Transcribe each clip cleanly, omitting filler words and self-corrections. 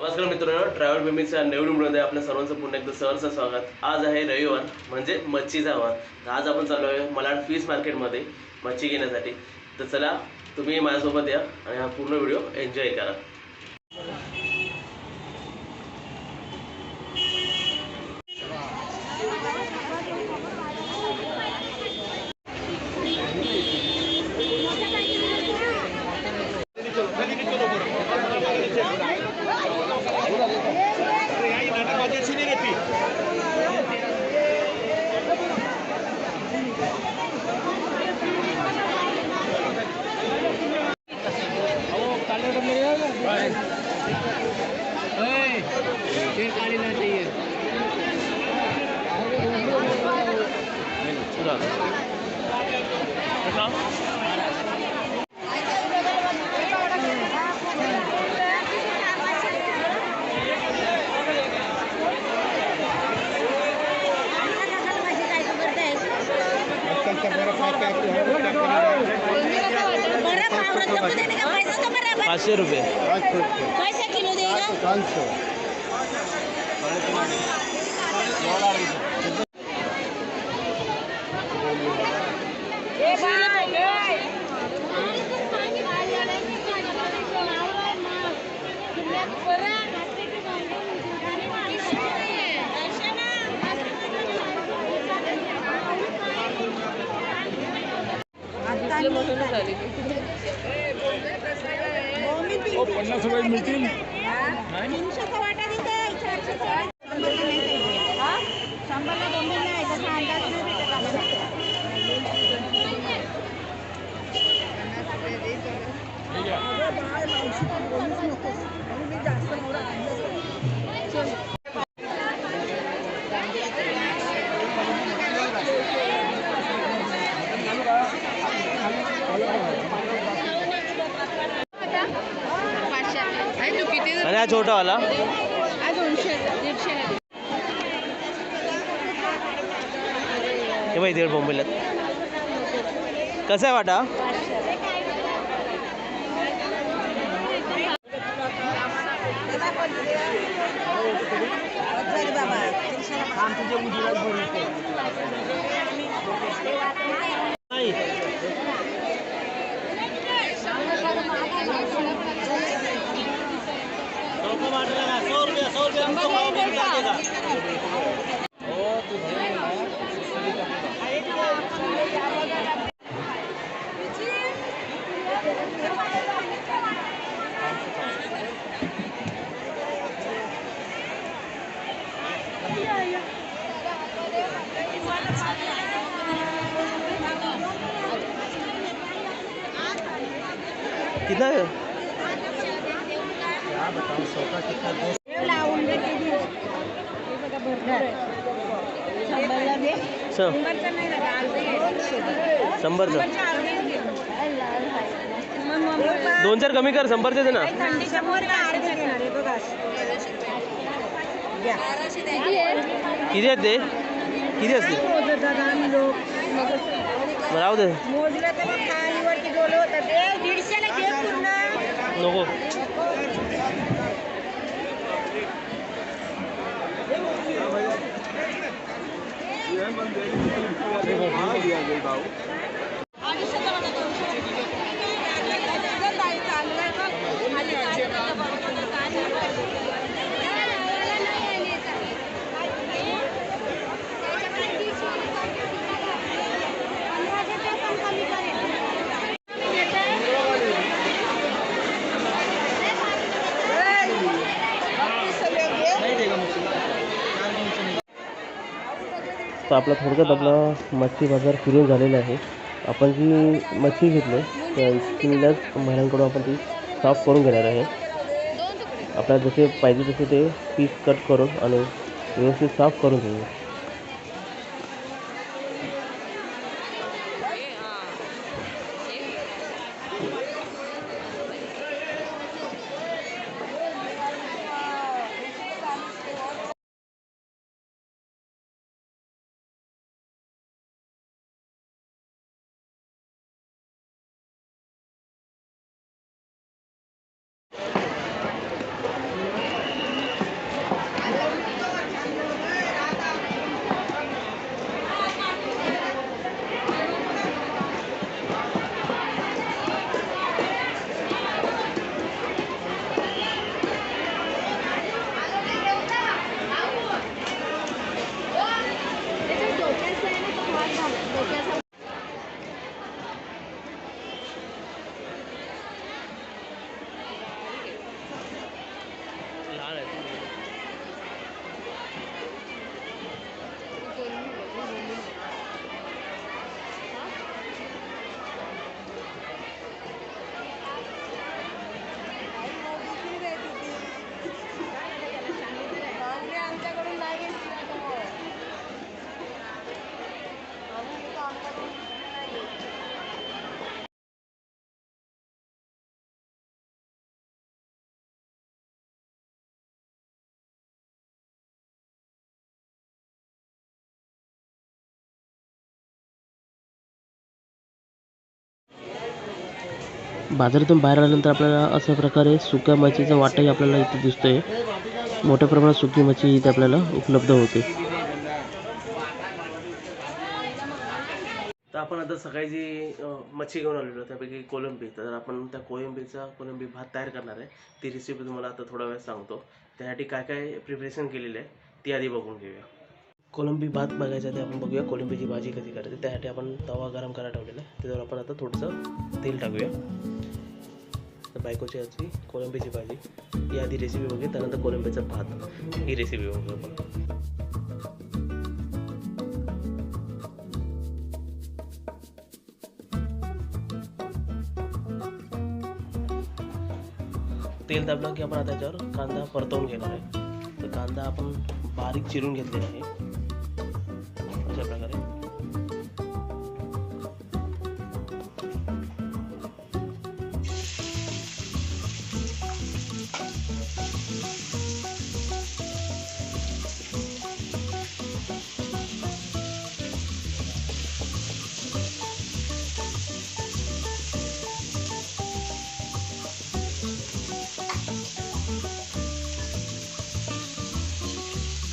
नमस्कार मित्रांनो, ट्रॅव्हल बेमिक्सच्या नवीन व्हिडिओमध्ये आपल्या सर्वांचं पुन्हा एकदा सहर्ष स्वागत। आज आहे रविवार म्हणजे मच्छीचा वार। आज आपण चाललो आहे मलाड फिश मार्केटमध्ये मच्छी घेण्यासाठी। तर चला तुम्ही माझ्यासोबत या आणि हा पूर्ण व्हिडिओ एन्जॉय करा। ₹500 कैसे किलो देगा? 500। ₹50 मिळतील। 300 वाटा देते, 400 100ला बोंबील नाही, तसा अंदाज नाही भेटत आम्हाला। आणि हा छोटा वाला 200-150 हे बाई 1.5 बोंबील कसा आहे वाटा? कितना है? शंभरचं 2-4 कमी कर, 100चे दे ना। किती आहेत ते? किती असते? राहू दे नको। तर आपला थोडक्यात आपला मच्छी बाजार फिरून झालेला आहे। आपण जी मच्छी घेतली त्या स्किनलेस महिलांकडून आपण ती साफ करून घेणार आहे। आपल्याला जसे पाहिजे तसे ते पीस कट करून आणि व्यवस्थित साफ करून घेऊ। बाजारातून बाहेर आल्यानंतर आपल्याला अशा प्रकारे सुक्या मच्छीचा वाटाही आपल्याला इथे दिसतोय. मोठ्या प्रमाणात सुकी मच्छी इथे आपल्याला उपलब्ध होते. तर आपण आता सकाळी जी मच्छी घेऊन आलेलो त्यापैकी कोलंबी, तर आपण त्या कोलंबी भात तयार करणार आहे. ती रेसिपी तुम्हाला आता थोडा वेळ सांगतो. त्यासाठी काय काय प्रिपरेशन केलेलं आहे ती आधी बघून घेऊया. कोलंबी भात बघायच्या आधी आपण बघूया कोलंबीची भाजी कशी करायची. त्यासाठी आपण तवा गरम करायला ठेवलेला आहे. त्याच्यावर आपण आता थोडंसं तेल टाकूया. तर बायकोची आजची कोलंबीची भाजी ही आधी रेसिपी बघूया, त्यानंतर कोलंबीचा भात ही रेसिपी बघूया आपण. तेल दाबलं की आपण आता त्याच्यावर कांदा परतवून घेणार आहे. तर कांदा आपण बारीक चिरून घेतलेला आहे अशा प्रकारे.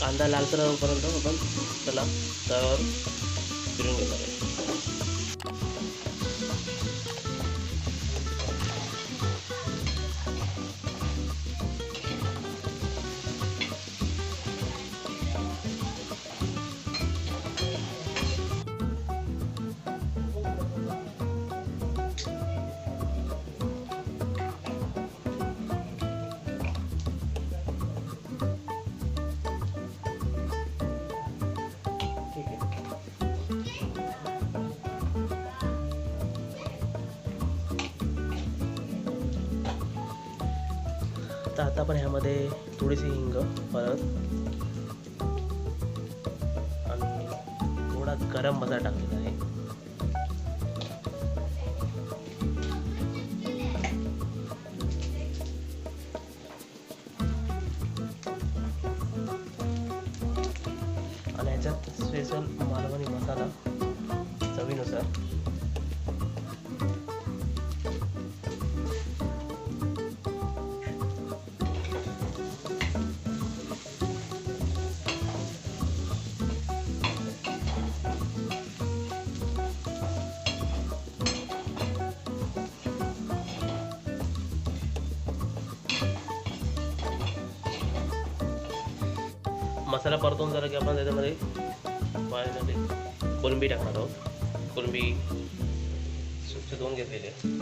कांदा लालसर होईपर्यंत आपण त्याला तव्यावर फिरून घेणार आहे. तर आता आपण ह्यामध्ये थोडीशी हिंग, हळद आणि थोडा गरम मसाला टाकलेला आहे. आणि ह्याच्यात स्पेशल मालवणी मसाला चवीनुसार. मसाला परतून झाला की आपण त्याच्यामध्ये फायनली कोलंबी टाकणार आहोत. कोलंबी स्वच्छ धुवून घेतलेली आहे.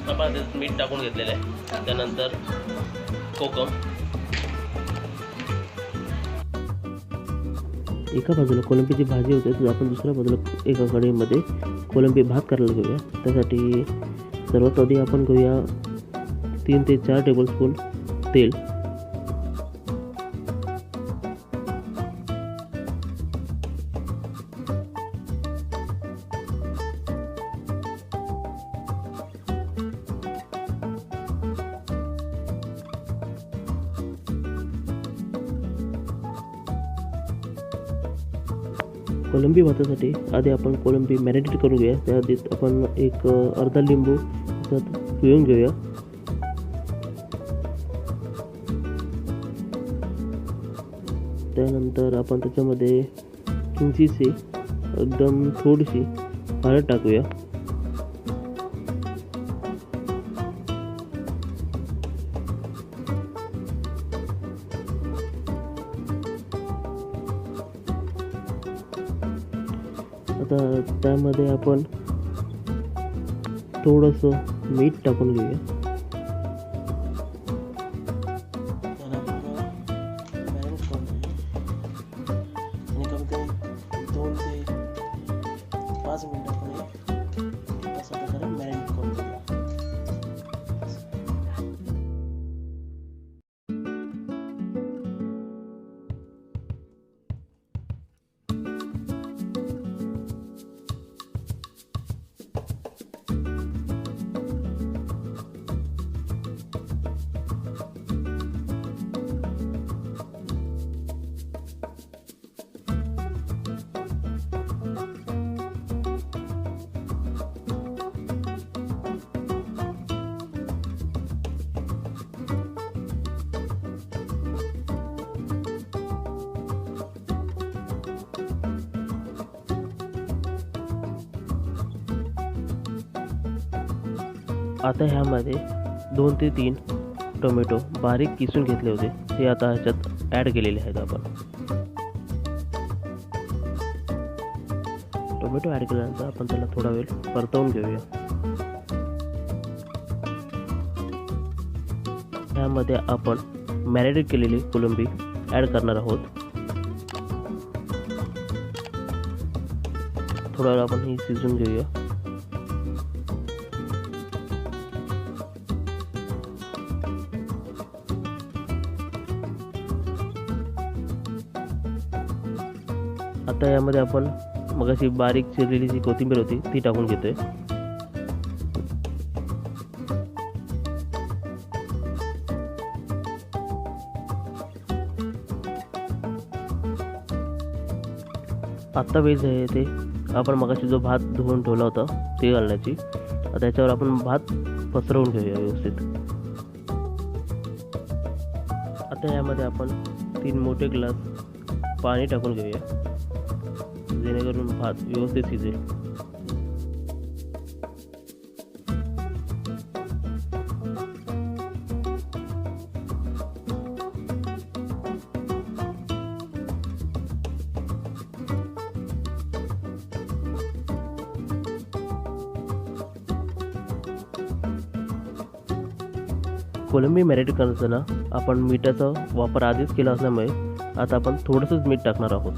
आपण त्यात मीठ टाकून घेतलेलं आहे. त्यानंतर कोकम. एका बाजूला कोलंबीची भाजी होते तर आपण दुसऱ्या बाजूला एका कढईमध्ये कोलंबी भात करायला घेऊया. त्यासाठी सर्वात आधी आपण घेऊया 3 ते 4 टेबलस्पून तेल. कोलंबी भातासाठी आधी आपण कोलंबी मॅरिनेट करून घेऊया. त्याआधी आपण एक अर्धा लिंबू त्यात पिळून घेऊया. त्यानंतर आपण त्याच्यामध्ये किंचितशी एकदम थोडीशी हळद टाकूया. आता त्यामध्ये आपण थोडंसं मीठ टाकून घेऊया. त्याला पूर्ण मॅरिनेट करून घेऊया आणि कमीत कमी 2 ते 5 मिनिटं आपण अशा प्रकारे मॅरिनेट करून घेऊया. आता ह्यामध्ये 2 ते 3 टोमॅटो बारीक किसून घेतले होते ते आता ह्याच्यात ॲड केलेले आहेत. आपण टोमॅटो ॲड केल्यानंतर आपण त्याला थोडा वेळ परतवून घेऊया. ह्यामध्ये आपण मॅरिनेट केलेली कोलंबी ॲड करणार आहोत. थोडा वेळ आपण ही शिजवून घेऊया. आता यामध्ये आपण मगाशी बारीक चिरलेली जी कोथिंबीर होती ती टाकून घेतोय. आत्ता वेळ आहे ते आपण मगाशी जो भात धुवून ठेवला होता ते घालण्याची. आता त्याच्यावर आपण भात पसरवून घेऊया व्यवस्थित. आता यामध्ये आपण 3 मोठे ग्लास पाणी टाकून घेऊया जेणेकरून भात व्यवस्थित शिजेल. कोलंबी मॅरिनेट करताना आपण मिठाचा वापर आधीच केला असल्यामुळे आता आपण थोडंसंच मीठ टाकणार आहोत.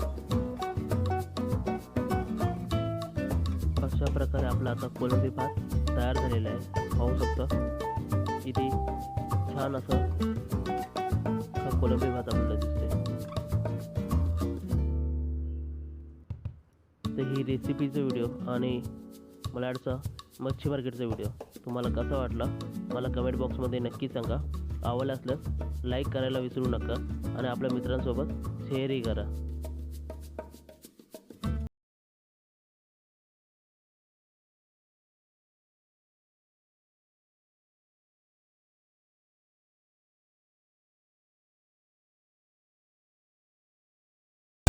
अशा प्रकारे आपला आता कोलंबी भात तयार झालेला आहे. पाहू शकता किती छान असा हा कोलंबी भात आपल्याला दिसते. तर ही रेसिपीचा व्हिडिओ आणि मलाडचा मच्छी मार्केटचा व्हिडिओ तुम्हाला कसा वाटला मला कमेंट बॉक्समध्ये नक्की सांगा. आवडला असल्यास लाईक करायला विसरू नका आणि आपल्या मित्रांसोबत शेअरही करा.